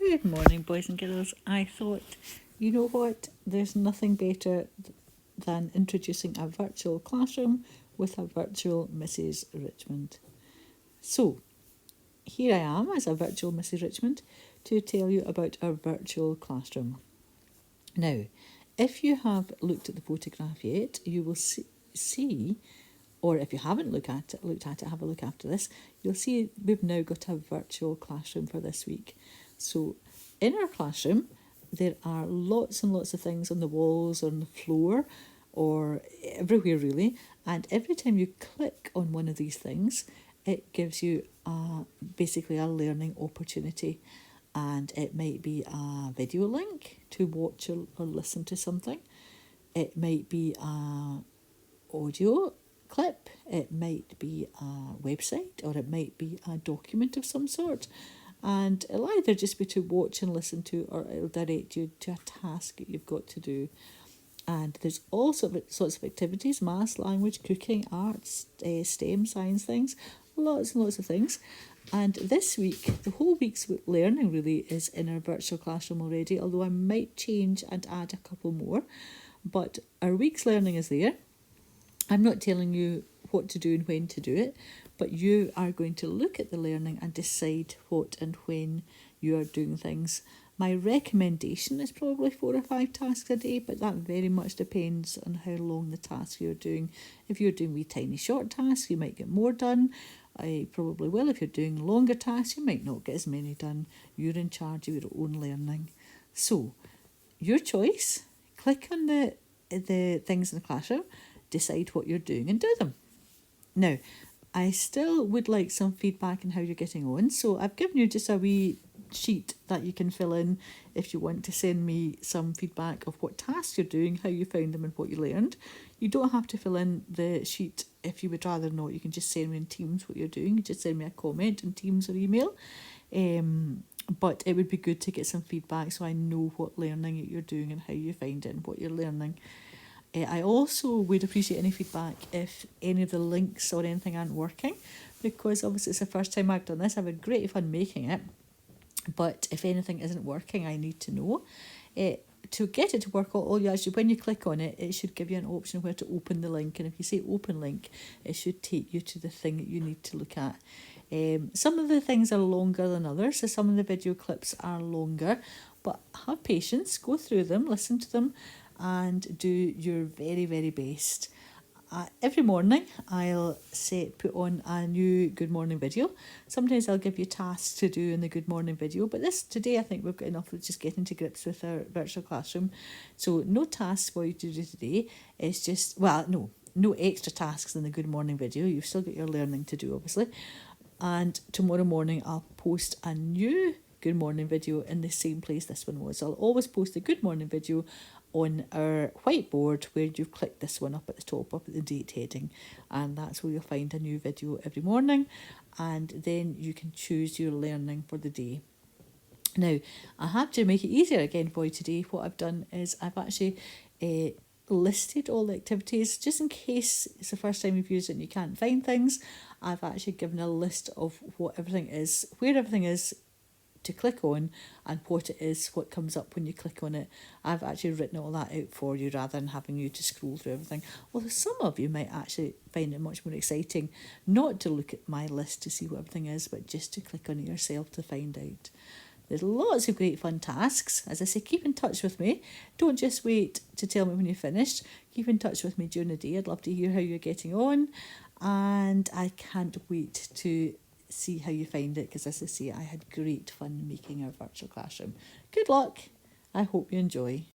Good morning, boys and girls. I thought, you know what, there's nothing better than introducing a virtual classroom with a virtual Mrs. Richmond. So, here I am as a virtual Mrs. Richmond to tell you about our virtual classroom. Now, if you have looked at the photograph yet, you will see, or if you haven't looked at it, have a look after this, you'll see we've now got a virtual classroom for this week. So in our classroom, there are lots and lots of things on the walls, on the floor, or everywhere really. And every time you click on one of these things, it gives you basically a learning opportunity. And it might be a video link to watch or listen to something. It might be a audio clip, it might be a website, or it might be a document of some sort. And it'll either just be to watch and listen to, or it'll direct you to a task that you've got to do. And there's all sorts of activities: maths, language, cooking, arts, STEM, science things, lots and lots of things. And this week, the whole week's learning really is in our virtual classroom already, although I might change and add a couple more. But our week's learning is there. I'm not telling you what to do and when to do it, but you are going to look at the learning and decide what and when you are doing things. My recommendation is probably 4 or 5 tasks a day, but that very much depends on how long the task you're doing. If you're doing wee tiny short tasks, you might get more done. I probably will. If you're doing longer tasks, you might not get as many done. You're in charge of your own learning. So, your choice. Click on the things in the classroom, decide what you're doing and do them. Now, I still would like some feedback on how you're getting on. So I've given you just a wee sheet that you can fill in if you want to send me some feedback of what tasks you're doing, how you found them and what you learned. You don't have to fill in the sheet if you would rather not. You can just send me in Teams what you're doing. You just send me a comment in Teams or email. But it would be good to get some feedback so I know what learning you're doing and how you find it and what you're learning. I also would appreciate any feedback if any of the links or anything aren't working, because obviously it's the first time I've done this. I've had great fun making it, but if anything isn't working, I need to know. To get it to work, all you actually, when you click on it, it should give you an option where to open the link, and if you say open link, it should take you to the thing that you need to look at. Some of the things are longer than others, so some of the video clips are longer, but have patience, go through them, listen to them, and do your very, very best. Every morning I'll put on a new Good Morning video. Sometimes I'll give you tasks to do in the Good Morning video, but today I think we've got enough of just getting to grips with our virtual classroom. So no tasks for you to do today. It's just, no extra tasks in the Good Morning video. You've still got your learning to do, obviously. And tomorrow morning I'll post a new Good Morning video in the same place this one was. I'll always post a Good Morning video on our whiteboard where you've clicked this one up at the top, up at the date heading, and that's where you'll find a new video every morning, and then you can choose your learning for the day. Now, I have to make it easier again for you today. What I've done is I've actually listed all the activities, just in case it's the first time you've used it and you can't find things. I've actually given a list of what everything is, where everything is to click on, and what it is, what comes up when you click on it. I've actually written all that out for you rather than having you to scroll through everything. Although some of you might actually find it much more exciting not to look at my list to see what everything is, but just to click on it yourself to find out. There's lots of great fun tasks. As I say, keep in touch with me. Don't just wait to tell me when you're finished. Keep in touch with me during the day. I'd love to hear how you're getting on. And I can't wait to see how you find it, because as I say, I had great fun making our virtual classroom. Good luck. I hope you enjoy.